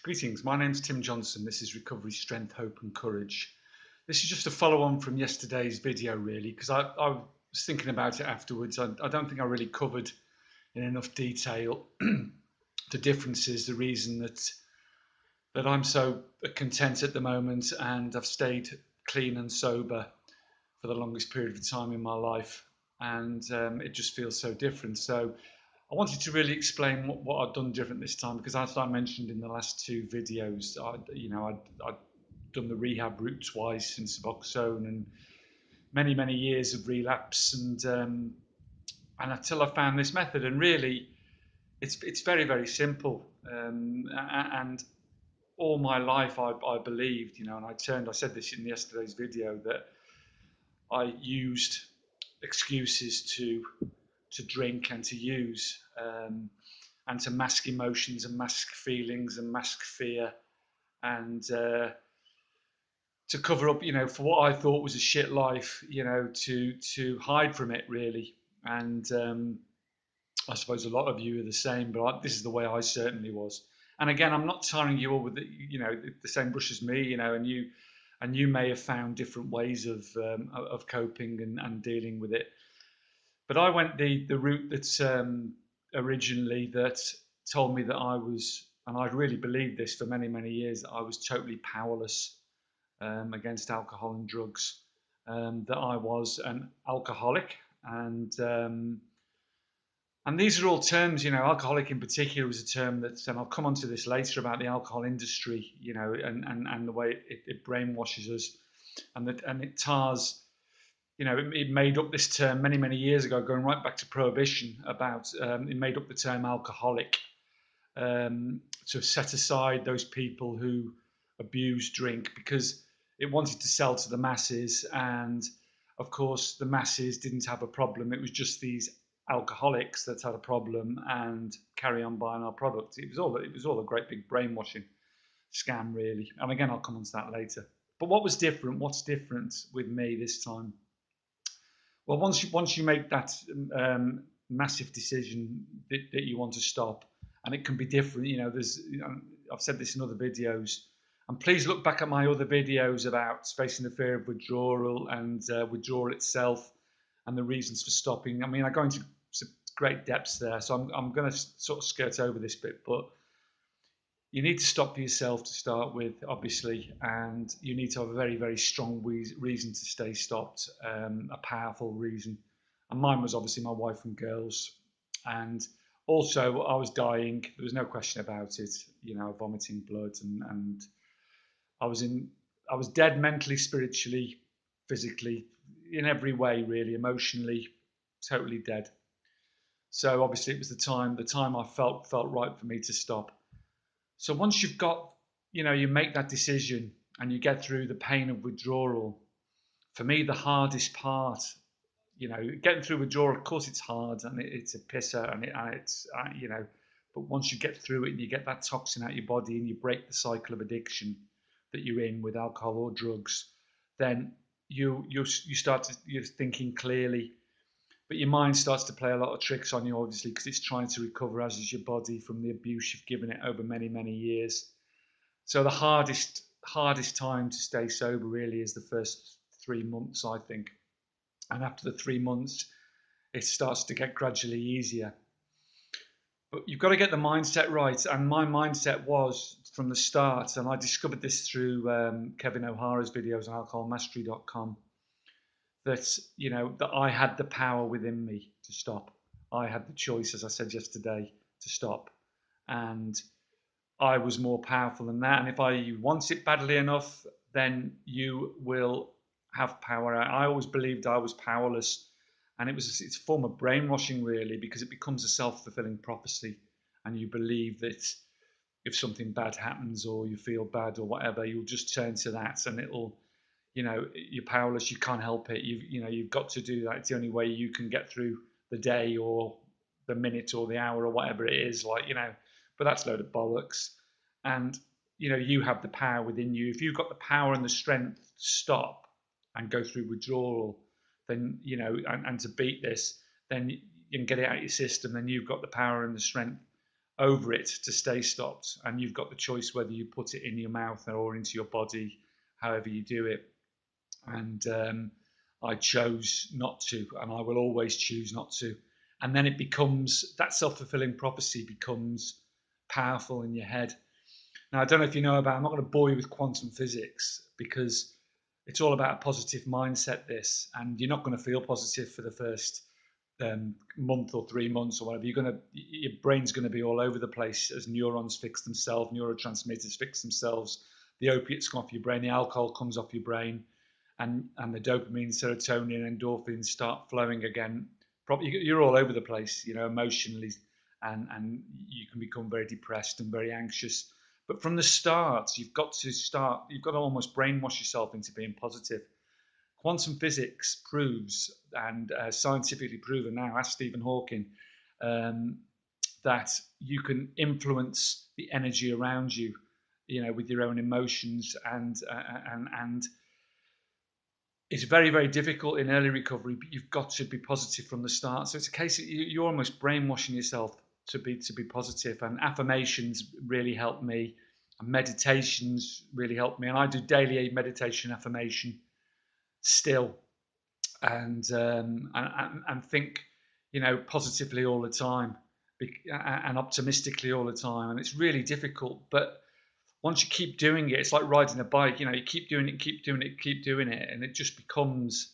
Greetings. My name's Tim Johnson. This is Recovery, Strength, Hope and Courage. This is just a follow on from yesterday's video, really, because I was thinking about it afterwards. I don't think I really covered in enough detail the differences, the reason that I'm so content at the moment and I've stayed clean and sober for the longest period of time in my life, and it just feels so different. So I wanted to really explain what I've done different this time, because as I mentioned in the last two videos, I'd done the rehab route twice in Suboxone and many years of relapse, and until I found this method, and really it's very simple, and all my life I believed, and I said this in yesterday's video, that I used excuses to drink and to use, and to mask emotions and mask feelings and mask fear, and to cover up, for what I thought was a shit life, to hide from it, really. And I suppose a lot of you are the same, but this is the way I certainly was. And again, I'm not tarring you all with the same brush as me, and you may have found different ways of coping and dealing with it. But I went the route that originally that told me that I was, and I'd really believed this for many years, that I was totally powerless against alcohol and drugs, that I was an alcoholic, and these are all terms, alcoholic in particular was a term that, and I'll come on to this later about the alcohol industry, and the way it brainwashes us, and it tars, it made up this term many years ago, going right back to Prohibition, about it made up the term alcoholic, to set aside those people who abuse drink, because it wanted to sell to the masses, and of course the masses didn't have a problem. It was just these alcoholics that had a problem and carry on buying our product. It was all a great big brainwashing scam, really. And again, I'll come on to that later. But what's different with me this time? Well, once you make that massive decision that you want to stop, and it can be different. I've said this in other videos, and please look back at my other videos about facing the fear of withdrawal and withdrawal itself and the reasons for stopping. I mean, I go into some great depths there, so I'm going to sort of skirt over this bit, but you need to stop for yourself to start with, obviously, and you need to have a very strong reason to stay stopped, a powerful reason. And mine was obviously my wife and girls, and also I was dying. There was no question about it. Vomiting blood, and I was dead mentally, spiritually, physically, in every way, really, emotionally, totally dead. So obviously it was the time I felt right for me to stop. So once you've got, you make that decision and you get through the pain of withdrawal. For me, the hardest part, getting through withdrawal, of course it's hard, and it's a pisser, and it's, but once you get through it and you get that toxin out of your body and you break the cycle of addiction that you're in with alcohol or drugs, then you're thinking clearly, but your mind starts to play a lot of tricks on you, obviously, because it's trying to recover, as is your body, from the abuse you've given it over many years. So the hardest time to stay sober really is the first 3 months, I think. And after the 3 months, it starts to get gradually easier. But you've got to get the mindset right. And my mindset was from the start, and I discovered this through Kevin O'Hara's videos on alcoholmastery.com, that I had the power within me to stop. I had the choice, as I said yesterday, to stop, and I was more powerful than that. And if you want it badly enough, then you will have power. I always believed I was powerless, and it's a form of brainwashing, really, because it becomes a self-fulfilling prophecy, and you believe that if something bad happens or you feel bad or whatever, you'll just turn to that, and you're powerless. You can't help it. You've got to do that. It's the only way you can get through the day or the minute or the hour or whatever it is. But that's a load of bollocks. And you have the power within you. If you've got the power and the strength to stop and go through withdrawal, then and to beat this, then you can get it out of your system. Then you've got the power and the strength over it to stay stopped, and you've got the choice whether you put it in your mouth or into your body, however you do it. And I chose not to, and I will always choose not to. And then it becomes that self-fulfilling prophecy becomes powerful in your head. Now, I don't know if you know about, I'm not going to bore you with quantum physics because it's all about a positive mindset, this, and you're not going to feel positive for the first month or 3 months or whatever. Your brain's going to be all over the place as neurons fix themselves, neurotransmitters fix themselves, the opiates come off your brain, the alcohol comes off your brain, and the dopamine, serotonin, endorphins start flowing again. Probably you're all over the place, emotionally, and you can become very depressed and very anxious. But from the start, you've got to almost brainwash yourself into being positive. Quantum physics proves, and scientifically proven now, ask Stephen Hawking, um, that you can influence the energy around you, with your own emotions, and it's very, very difficult in early recovery, but you've got to be positive from the start. So it's a case of you're almost brainwashing yourself to be positive. And affirmations really help me, and meditations really help me. And I do daily meditation affirmation still, and think, positively all the time, and optimistically all the time. And it's really difficult, but once you keep doing it, it's like riding a bike. You keep doing it, keep doing it, keep doing it, and it just becomes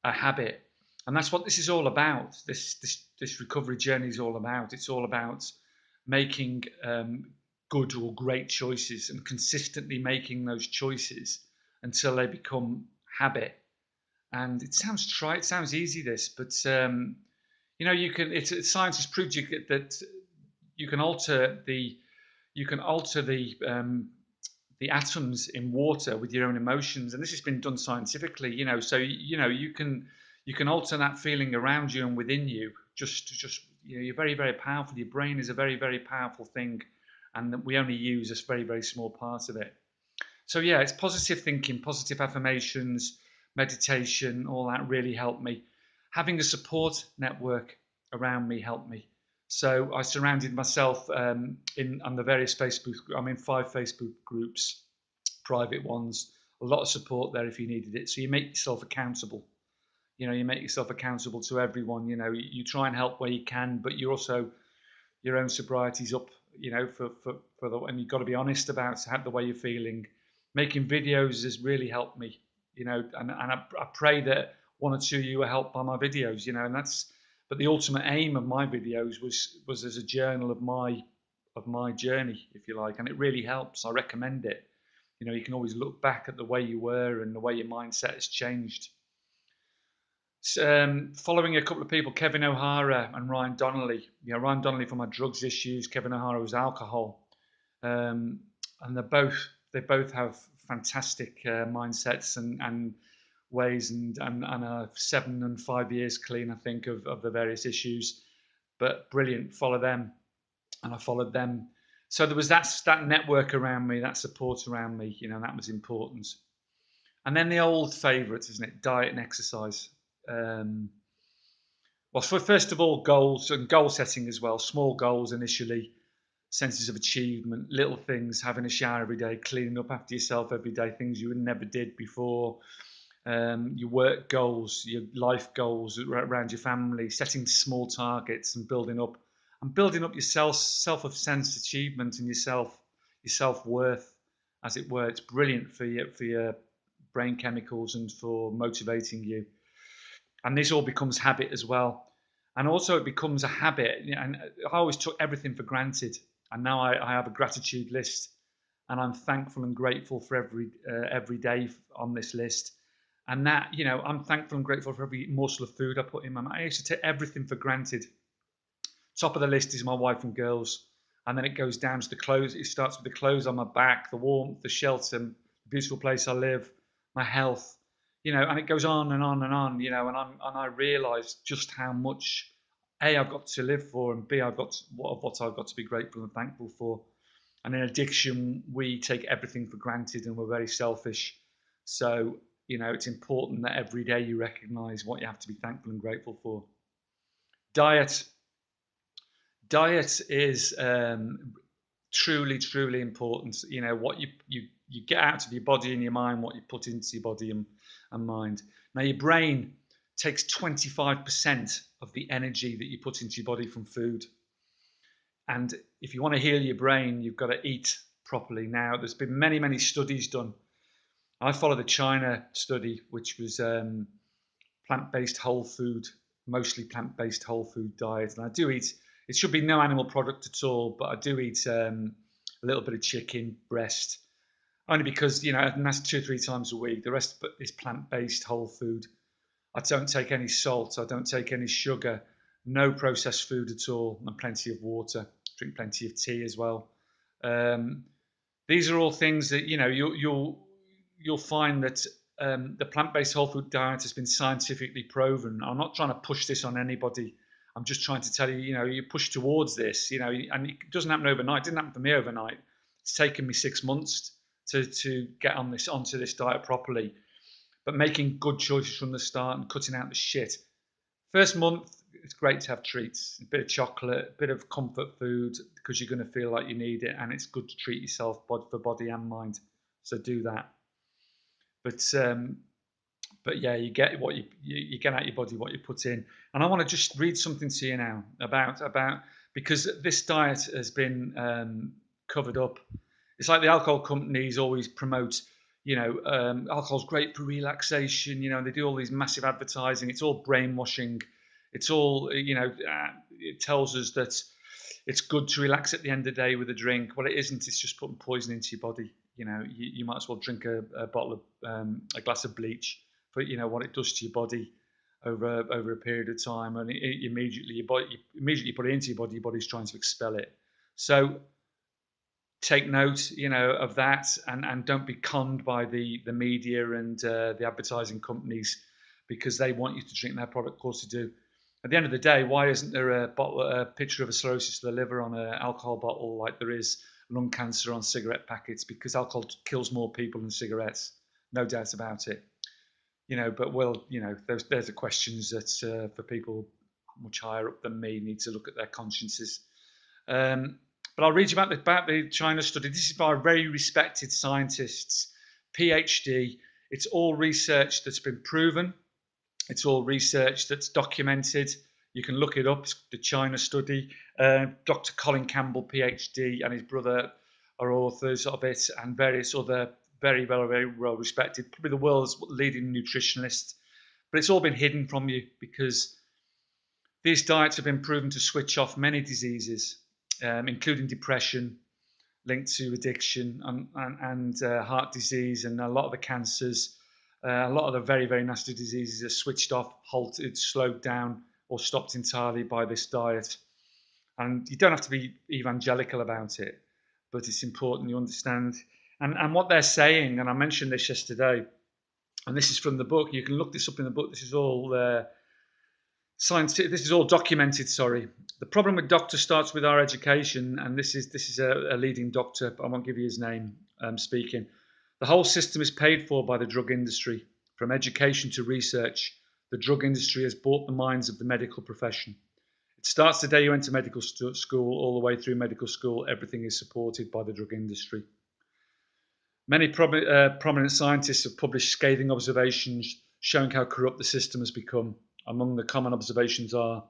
a habit. And that's what this is all about. This recovery journey is all about. It's all about making good or great choices and consistently making those choices until they become habit. And it sounds trite, it sounds easy, this, but you can. Science has proved that you can alter the atoms in water with your own emotions, and this has been done scientifically. So you can alter that feeling around you and within you. Just you're very, very powerful. Your brain is a very, very powerful thing, and that we only use a very, very small part of it. So yeah, it's positive thinking, positive affirmations, meditation, all that really helped me. Having a support network around me helped me. So I surrounded myself on the various Facebook. I'm in 5 Facebook groups, private ones. A lot of support there if you needed it. So you make yourself accountable. You make yourself accountable to everyone. You try and help where you can, but you're also your own sobriety's up. And you've got to be honest about the way you're feeling. Making videos has really helped me. And I pray that one or two of you were helped by my videos. And that's. But the ultimate aim of my videos was as a journal of my journey, if you like, and it really helps. I recommend it. You can always look back at the way you were and the way your mindset has changed. Following a couple of people, Kevin O'Hara and Ryan Donnelly. Ryan Donnelly for my drugs issues, Kevin O'Hara was alcohol, and they both have fantastic mindsets and ways, and 7 and 5 years clean, I think, of the various issues. But brilliant, follow them, and I followed them. So there was that network around me, that support around me. That was important. And then the old favourites, isn't it? Diet and exercise. Well, first of all, goals and goal setting as well. Small goals initially, senses of achievement, little things, having a shower every day, cleaning up after yourself every day, things you never did before. Your work goals, your life goals around your family, setting small targets and building up your self of sense achievement and your self worth, as it were. It's brilliant for your brain chemicals and for motivating you. And this all becomes habit as well. And also it becomes a habit. And I always took everything for granted, and now I have a gratitude list, and I'm thankful and grateful for every day on this list. And that, I'm thankful and grateful for every morsel of food I put in my mouth. I used to take everything for granted. Top of the list is my wife and girls, and then it goes down to the clothes. It starts with the clothes on my back, the warmth, the shelter, the beautiful place I live, my health, and it goes on and on and on, and I realise just how much A, I've got to live for, and B, I've got what I've got to be grateful and thankful for. And in addiction, we take everything for granted and we're very selfish. So, it's important that every day you recognise what you have to be thankful and grateful for. Diet. Diet is truly, truly important. You know, what you get out of your body and your mind, what you put into your body and mind. Now, your brain takes 25% of the energy that you put into your body from food. And if you want to heal your brain, you've got to eat properly. Now, there's been many, many studies done. I follow the China study, which was plant-based whole food, mostly plant-based whole food diet. And I do eat, it should be no animal product at all, but I do eat a little bit of chicken breast, only because, you know, and that's 2 or 3 times a week. The rest is plant-based whole food. I don't take any salt. I don't take any sugar. No processed food at all, and plenty of water. Drink plenty of tea as well. Um, these are all things that, you know, you'll find that the plant-based whole food diet has been scientifically proven. I'm not trying to push this on anybody. I'm just trying to tell you, you know, you push towards this, you know, and it doesn't happen overnight. It didn't happen for me overnight. It's taken me 6 months to get onto this diet properly. But making good choices from the start and cutting out the shit. First month, it's great to have treats, a bit of chocolate, a bit of comfort food because you're going to feel like you need it, and it's good to treat yourself for body and mind. So do that. But but yeah, you get what you get out your body what you put in. And I want to just read something to you now about because this diet has been covered up. It's like the alcohol companies always promote, you know, alcohol's great for relaxation. You know, they do all these massive advertising. It's all brainwashing. It's all, you know, it tells us that it's good to relax at the end of the day with a drink. Well, it isn't. It's just putting poison into your body. You know, you might as well drink a bottle of a glass of bleach for, you know, what it does to your body over a period of time, and immediately you immediately put it into your body's trying to expel it. So take note, you know, of that, and don't be conned by the media and the advertising companies because they want you to drink their product. Of course they do. At the end of the day, why isn't there a picture of a cirrhosis of the liver on an alcohol bottle like there is lung cancer on cigarette packets? Because alcohol kills more people than cigarettes, no doubt about it. You know, but well, you know, there's the questions that for people much higher up than me need to look at their consciences. Um, but I'll read you about the China study. This is by very respected scientists, PhD. It's all research that's been proven. It's all research that's documented. You can look it up. It's the China study. Dr. Colin Campbell, PhD, and his brother are authors of it, and various other very, very, very well respected, probably the world's leading nutritionist. But it's all been hidden from you because these diets have been proven to switch off many diseases, including depression linked to addiction and heart disease, and a lot of the cancers. A lot of the very, very nasty diseases are switched off, halted, slowed down, or stopped entirely by this diet. And you don't have to be evangelical about it, but it's important you understand. And what they're saying, and I mentioned this yesterday, and this is from the book. You can look this up in the book. This is all science. This is all documented. Sorry, the problem with doctors starts with our education, and this is a leading doctor. But I won't give you his name. Speaking, the whole system is paid for by the drug industry, from education to research. The drug industry has bought the minds of the medical profession. It starts the day you enter medical school, all the way through medical school. Everything is supported by the drug industry. Many prominent scientists have published scathing observations showing how corrupt the system has become. Among the common observations are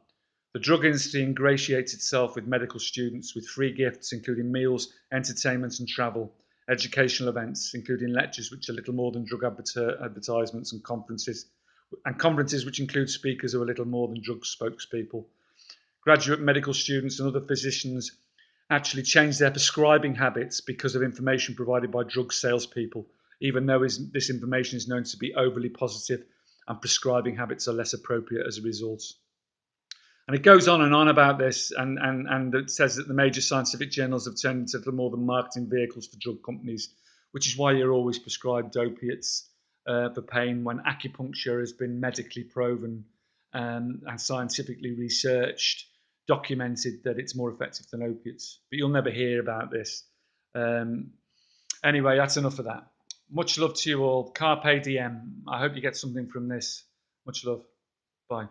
the drug industry ingratiates itself with medical students with free gifts, including meals, entertainment, and travel, educational events, including lectures, which are little more than drug advertisements, and conferences which include speakers who are little more than drug spokespeople. Graduate medical students and other physicians actually change their prescribing habits because of information provided by drug salespeople, even though this information is known to be overly positive and prescribing habits are less appropriate as a result. And it goes on and on about this, and it says that the major scientific journals have turned into little more than marketing vehicles for drug companies, which is why you're always prescribed opiates for pain when acupuncture has been medically proven and scientifically researched, documented that it's more effective than opiates. But you'll never hear about this. Um, anyway, that's enough of that. Much love to you all. Carpe diem. I hope you get something from this. Much love. Bye.